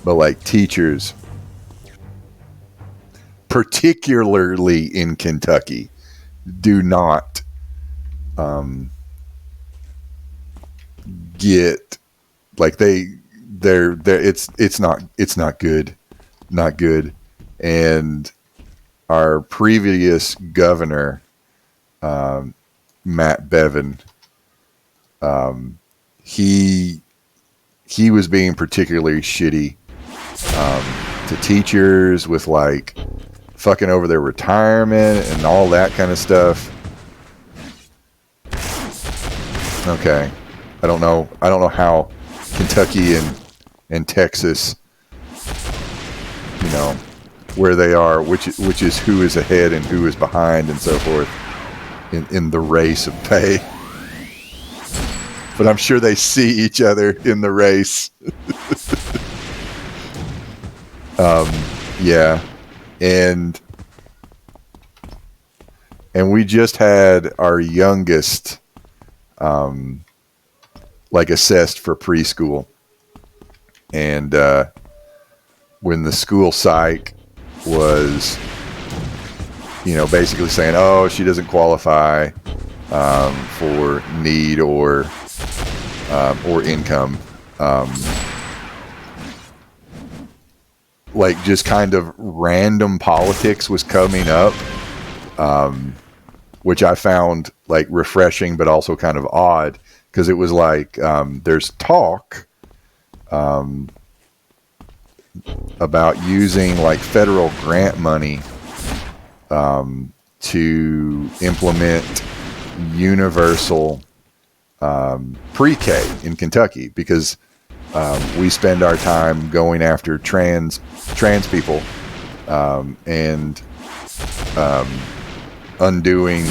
but like teachers, particularly in Kentucky, do not get like they're it's not good, not good. And our previous governor, Matt Bevin, he was being particularly shitty to teachers with like fucking over their retirement and all that kind of stuff. Okay, I don't know how Kentucky and Texas, you know, where they are, which is who is ahead and who is behind and so forth in the race of pay. But I'm sure they see each other in the race. Yeah, and we just had our youngest like assessed for preschool, and when the school psych was, basically saying, oh, she doesn't qualify for need or income, like just kind of random politics was coming up, which I found like refreshing, but also kind of odd, because it was like there's talk about using like federal grant money to implement universal pre-K in Kentucky, because we spend our time going after trans people and undoing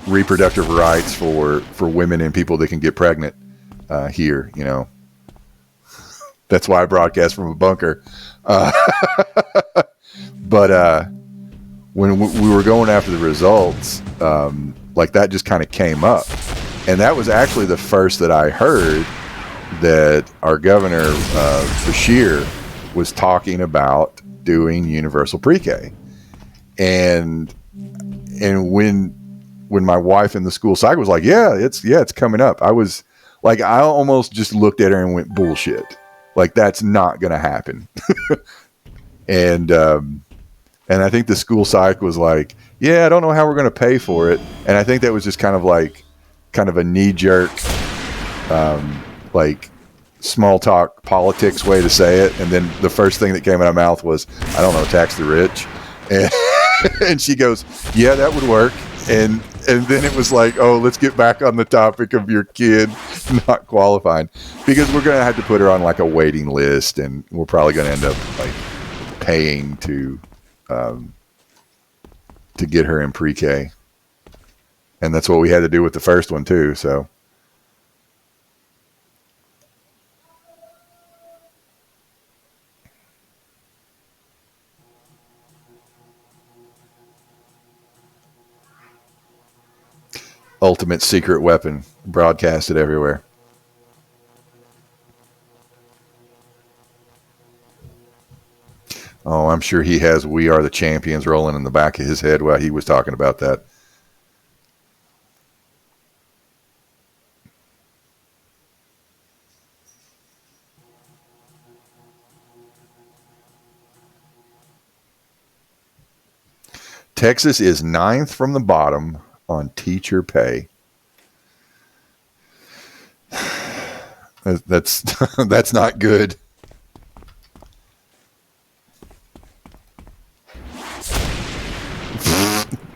reproductive rights for women and people that can get pregnant here. That's why I broadcast from a bunker. But when we were going after the results, like that just kind of came up. And that was actually the first that I heard that our governor, Bashir, was talking about doing universal pre-K. And when my wife in the school psych was like, it's coming up, I was like, I almost just looked at her and went, bullshit. Like, that's not going to happen. And I think the school psych was like, I don't know how we're going to pay for it. And I think that was just kind of a knee-jerk, like small talk politics way to say it. And then the first thing that came out of my mouth was, I don't know, tax the rich. And she goes, yeah, that would work. And then it was like, oh, let's get back on the topic of your kid not qualifying, because we're going to have to put her on like a waiting list, and we're probably going to end up like paying to get her in pre-K. And that's what we had to do with the first one too. So ultimate secret weapon, broadcasted everywhere. Oh, I'm sure he has "We Are the Champions" rolling in the back of his head while he was talking about that. Texas is 9th from the bottom on teacher pay. That's not good.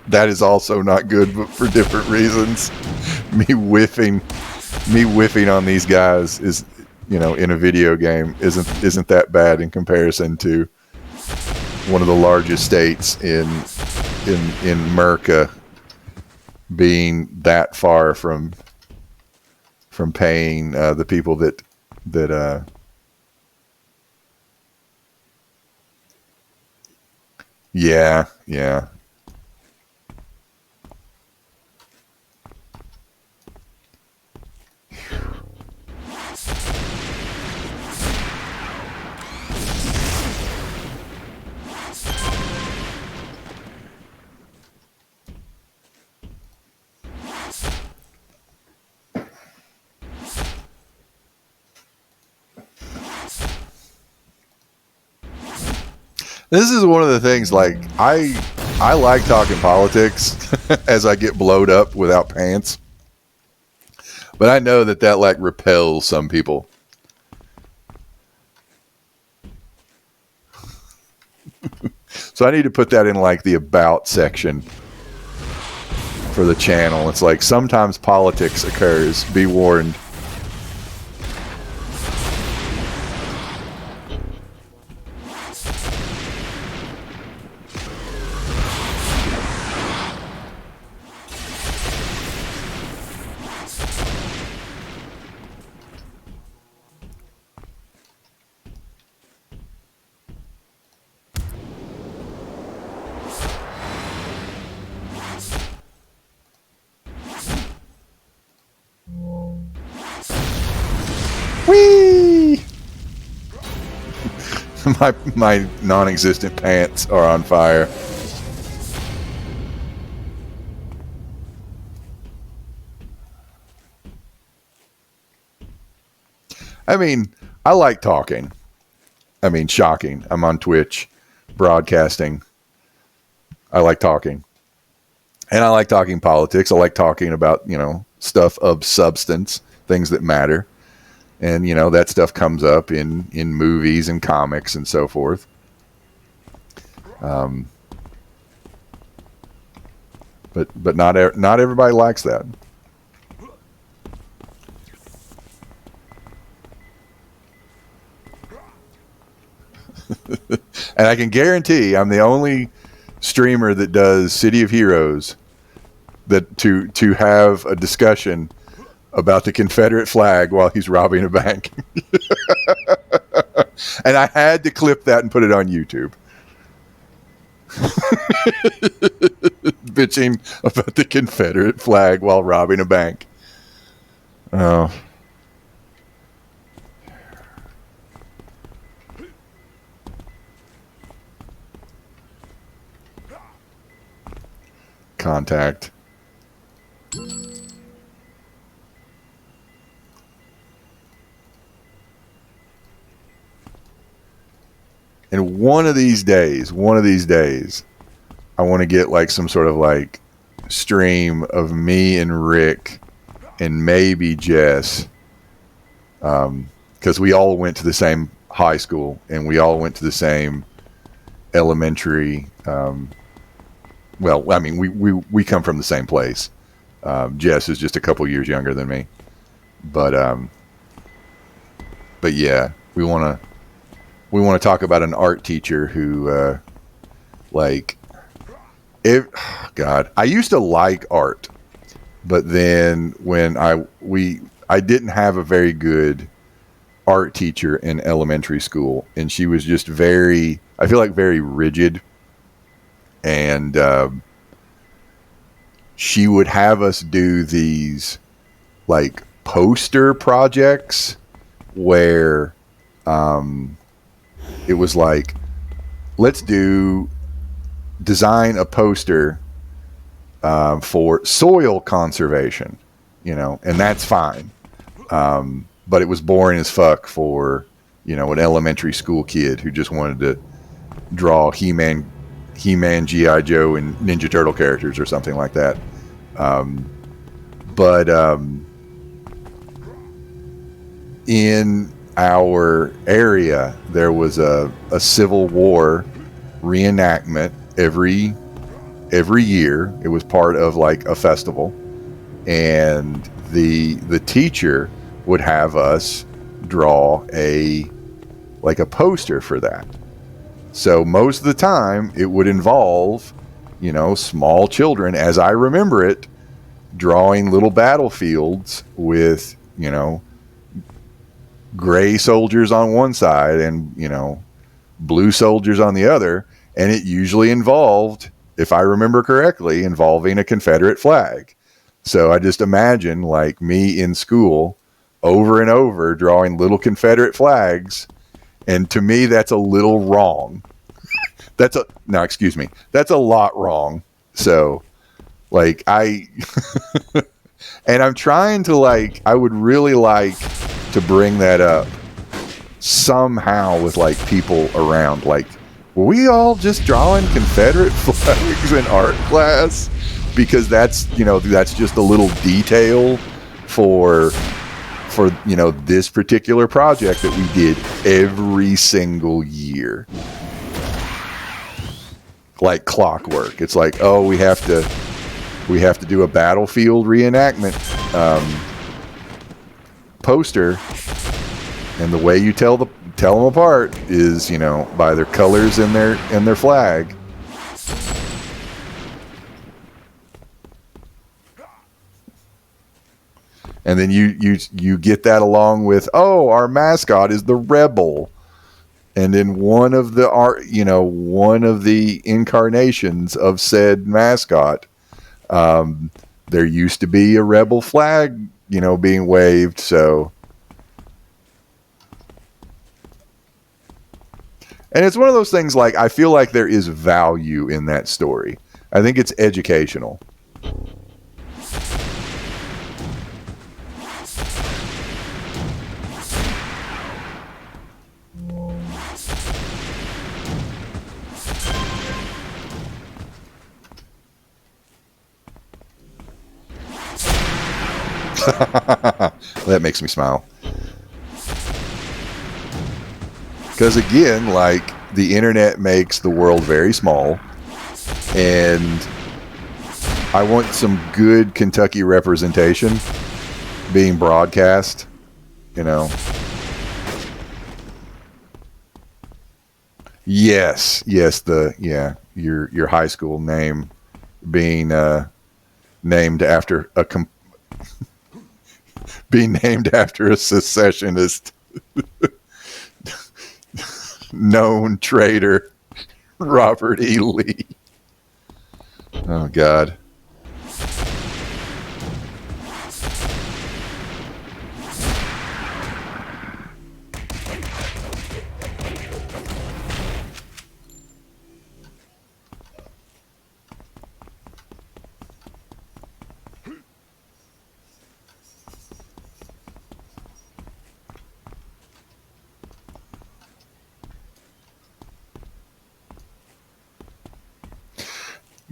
That is also not good, but for different reasons. Me whiffing on these guys is, in a video game isn't that bad in comparison to one of the largest states in America being that far from paying the people that yeah. This is one of the things, like, I like talking politics as I get blowed up without pants. But I know that like repels some people. So I need to put that in like the about section for the channel. It's like sometimes politics occurs. Be warned. Whee! my non-existent pants are on fire. I mean, I like talking. I mean, shocking. I'm on Twitch broadcasting. I like talking. And I like talking politics. I like talking about, stuff of substance, things that matter. And, that stuff comes up in movies and comics and so forth. But not everybody likes that. And I can guarantee I'm the only streamer that does City of Heroes that to have a discussion about the Confederate flag while he's robbing a bank. And I had to clip that and put it on YouTube. Bitching about the Confederate flag while robbing a bank. Oh. Contact. And one of these days, I want to get like some sort of like stream of me and Rick and maybe Jess, because we all went to the same high school and we all went to the same elementary. Well, I mean, we come from the same place. Jess is just a couple years younger than me, but yeah, we want to talk about an art teacher who, God, I used to like art, but then when I didn't have a very good art teacher in elementary school, and she was just very rigid. And she would have us do these like poster projects where it was like, let's design a poster for soil conservation, and that's fine. But it was boring as fuck for, an elementary school kid who just wanted to draw He-Man, G.I. Joe, and Ninja Turtle characters or something like that. But in our area, there was a Civil War reenactment every year. It was part of like a festival, and the teacher would have us draw a poster for that. So most of the time it would involve, small children, as I remember it, drawing little battlefields with, gray soldiers on one side and, blue soldiers on the other. And it usually involved, if I remember correctly, involving a Confederate flag. So I just imagine like me in school over and over drawing little Confederate flags. And to me, that's a little wrong. That's a lot wrong. So, like, and I'm trying to, like, I would really like to bring that up somehow with, like, people around. Like, were we all just drawing Confederate flags in art class? Because that's just a little detail for this particular project that we did every single year, like clockwork. It's like, oh, we have to do a battlefield reenactment poster, and the way you tell them apart is by their colors and their flag. And then you get that along with, oh, our mascot is the rebel, and then one of the incarnations of said mascot, there used to be a rebel flag, being waved. So, and it's one of those things, like, I feel like there is value in that story. I think it's educational. That makes me smile. Because again, like, the internet makes the world very small, and I want some good Kentucky representation being broadcast, Yes, your high school name being named after being named after a secessionist known traitor, Robert E. Lee. Oh, God.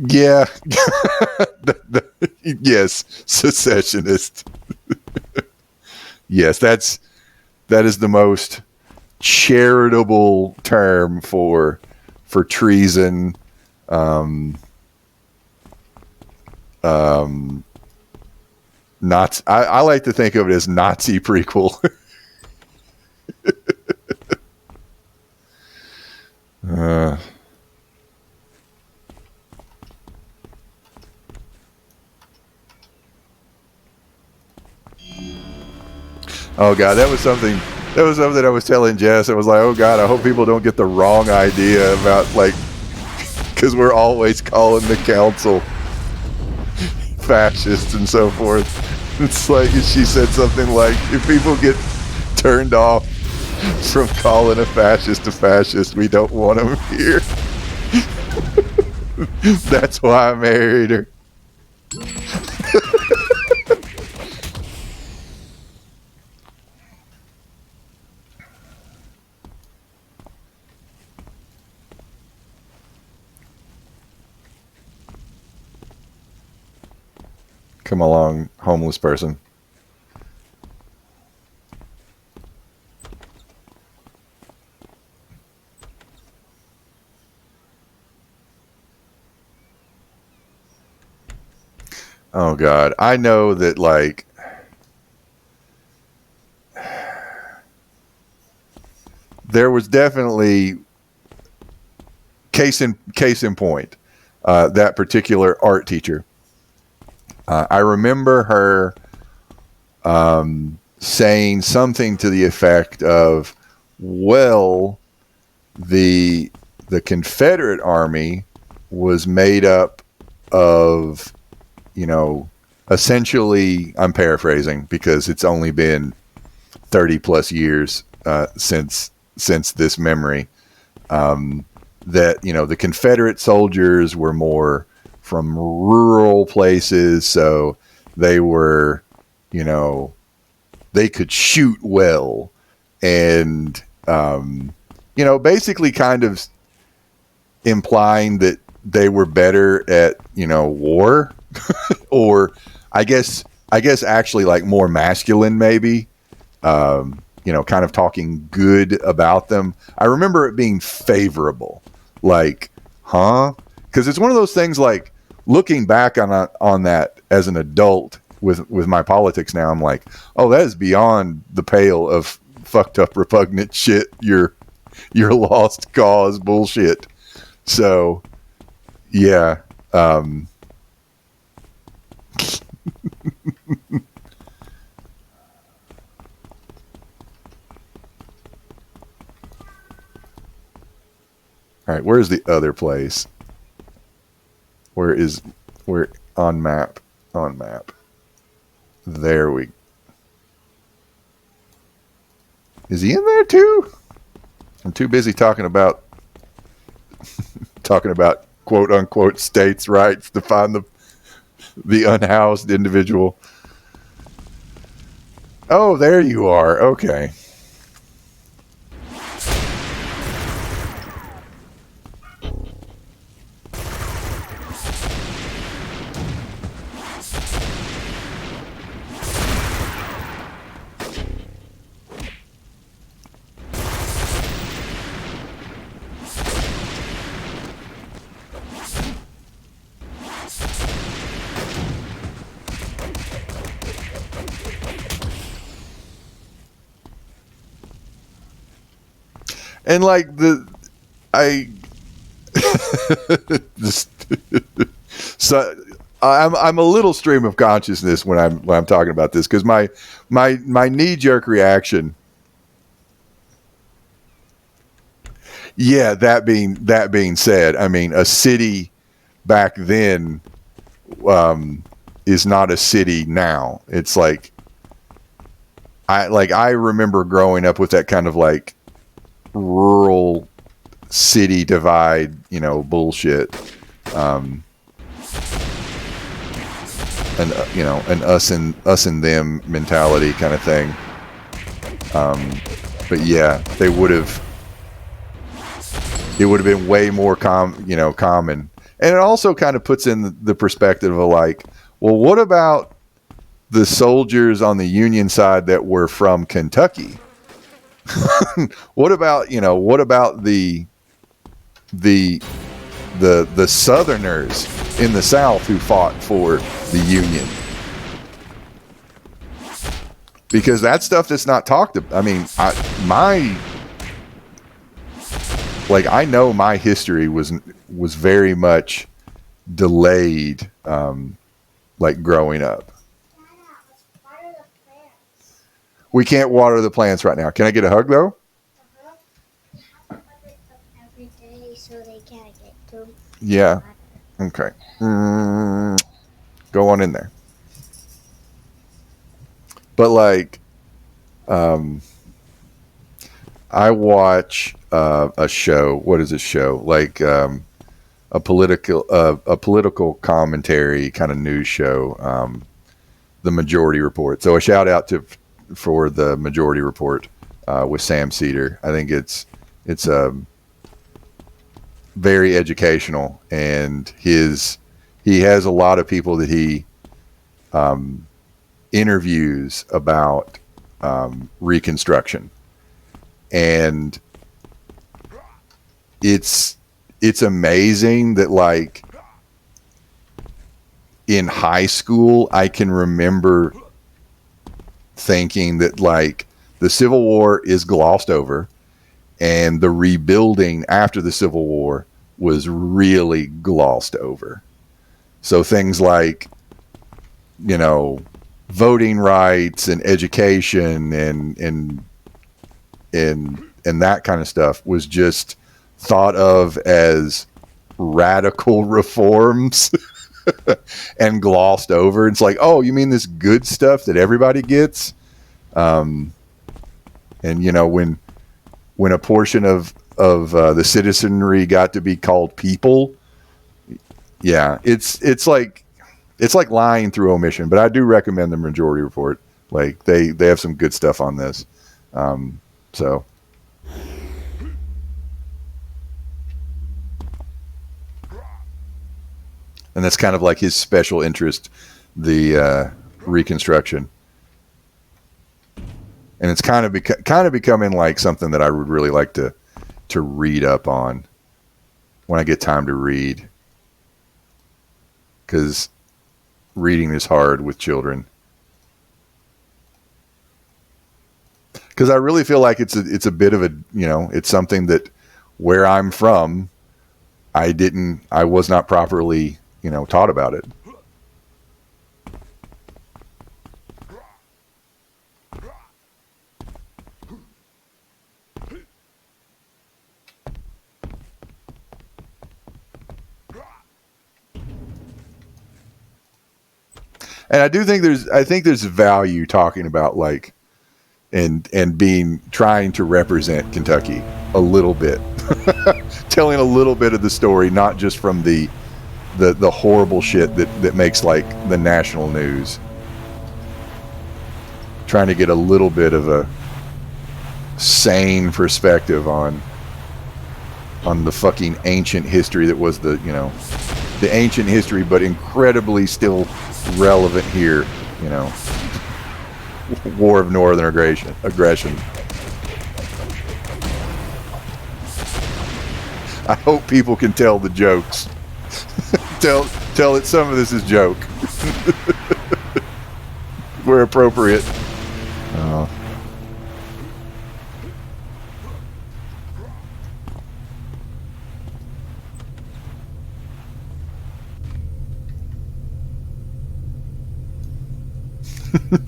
Yeah. Yes, secessionist. Yes, that is the most charitable term for treason. Not. I like to think of it as Nazi prequel. Oh, God, that was something I was telling Jess. I was like, oh, God, I hope people don't get the wrong idea about, like, because we're always calling the council fascists and so forth. It's like, she said something like, if people get turned off from calling a fascist, we don't want them here. That's why I married her. Come along, homeless person. Oh, God. I know that, like, there was definitely case in point, that particular art teacher. I remember her saying something to the effect of, well, the Confederate Army was made up of, essentially, I'm paraphrasing because it's only been 30 plus years since this memory, that, the Confederate soldiers were more from rural places, so they were, they could shoot well, and basically kind of implying that they were better at, war, or I guess actually like more masculine maybe. Kind of talking good about them. I remember it being favorable. Like, huh? Because it's one of those things. Like, looking back on that as an adult with my politics now, I'm like, oh, that is beyond the pale of fucked up, repugnant shit. Your lost cause bullshit. So, yeah. All right, where's the other place? Where on map? On map. There we. Is he in there too? I'm too busy talking about quote unquote states' rights to find the unhoused individual. Oh, there you are. Okay. And like so I'm a little stream of consciousness when I'm talking about this, because my knee jerk reaction. Yeah, that being said, I mean, a city back then is not a city now. It's like I remember growing up with that kind of like rural city divide, bullshit, and an us and them mentality kind of thing. But yeah, it would have been way more common, and it also kind of puts in the perspective of like, well, what about the soldiers on the Union side that were from Kentucky? What about the Southerners in the South who fought for the Union? Because that stuff that's not talked about. I mean, I know my history was very much delayed, like growing up. We can't water the plants right now. Can I get a hug though? Every day so they can't get to. Yeah. Okay. Go on in there. But like, I watch a show. What is this show? Like a political commentary kind of news show. The Majority Report. So a shout out for the Majority Report with Sam Cedar. I think it's very educational, and he has a lot of people that he interviews about Reconstruction, and it's amazing that like in high school I can remember thinking that like the Civil War is glossed over and the rebuilding after the Civil War was really glossed over. So things like, voting rights and education and that kind of stuff was just thought of as radical reforms and glossed over. It's like, oh, you mean this good stuff that everybody gets? And when a portion of the citizenry got to be called people, yeah, it's like lying through omission. But I do recommend the Majority Report. Like they have some good stuff on this. So and that's kind of like his special interest, the Reconstruction. And it's kind of becoming like something that I would really like to read up on when I get time to read, because reading is hard with children. Because I really feel like it's a bit of a, it's something that where I'm from, I was not properly, taught about it. And I do think there's value talking about like and trying to represent Kentucky a little bit, telling a little bit of the story, not just from the horrible shit that makes like the national news. Trying to get a little bit of a sane perspective on the fucking ancient history that was the ancient history, but incredibly still relevant here, War of Northern Aggression. I hope people can tell the jokes. tell that some of this is joke. Where appropriate.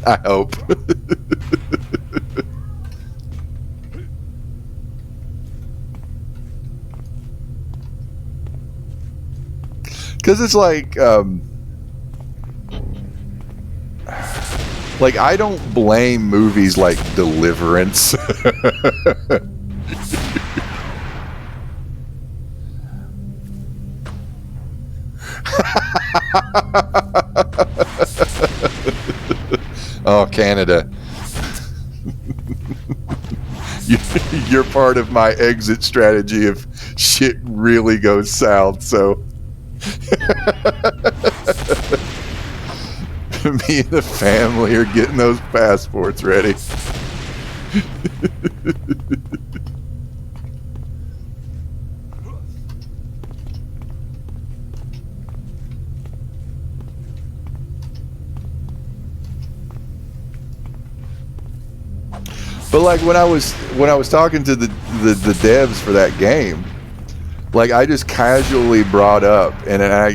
I hope. Because it's like I don't blame movies like Deliverance. Oh, Canada. You're part of my exit strategy if shit really goes south, so me and the family are getting those passports ready. But like when I was talking to the devs for that game, like I just casually brought up, and then I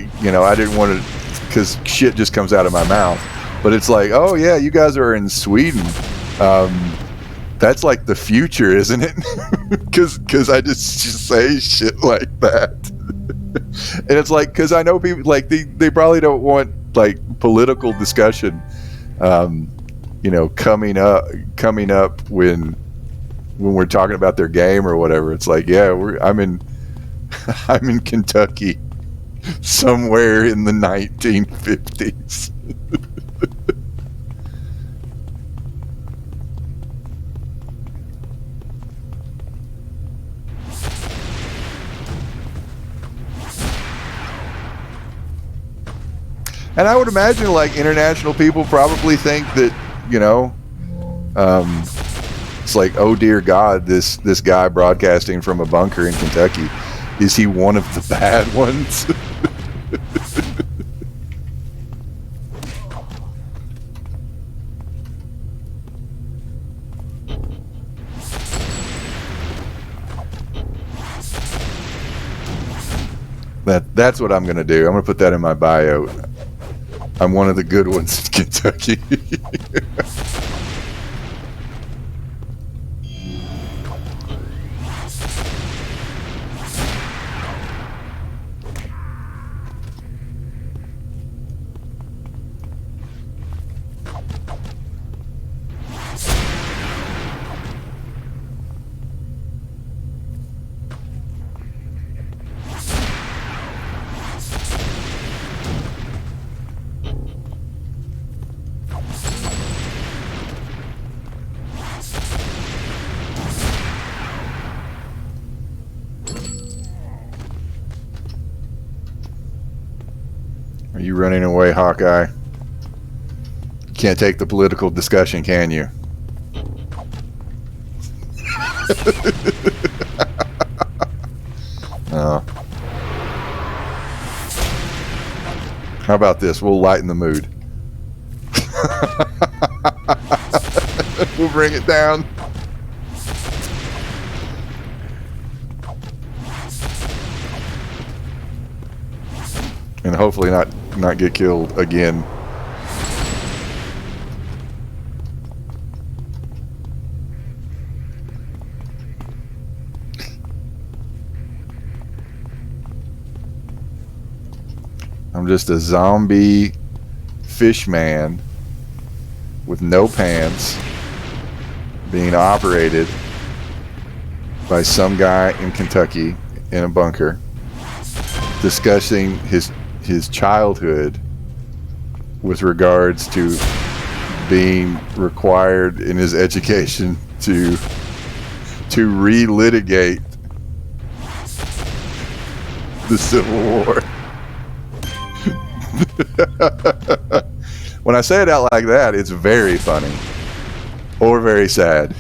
didn't want to, because shit just comes out of my mouth. But it's like, oh yeah, you guys are in Sweden. That's like the future, isn't it? Because I just say shit like that, and it's like, because I know people like they probably don't want like political discussion. Coming up when we're talking about their game or whatever. It's like, yeah, I'm in Kentucky somewhere in the 1950s. And I would imagine like international people probably think that, it's like, oh dear God, this guy broadcasting from a bunker in Kentucky, is he one of the bad ones? That's what I'm gonna do. I'm gonna put that in my bio. I'm one of the good ones in Kentucky. You running away, Hawkeye? You can't take the political discussion, can you? Oh. How about this? We'll lighten the mood. We'll bring it down. And hopefully not get killed again. I'm just a zombie fish man with no pants being operated by some guy in Kentucky in a bunker, discussing his childhood with regards to being required in his education to relitigate the Civil War. When I say it out like that, it's very funny or very sad.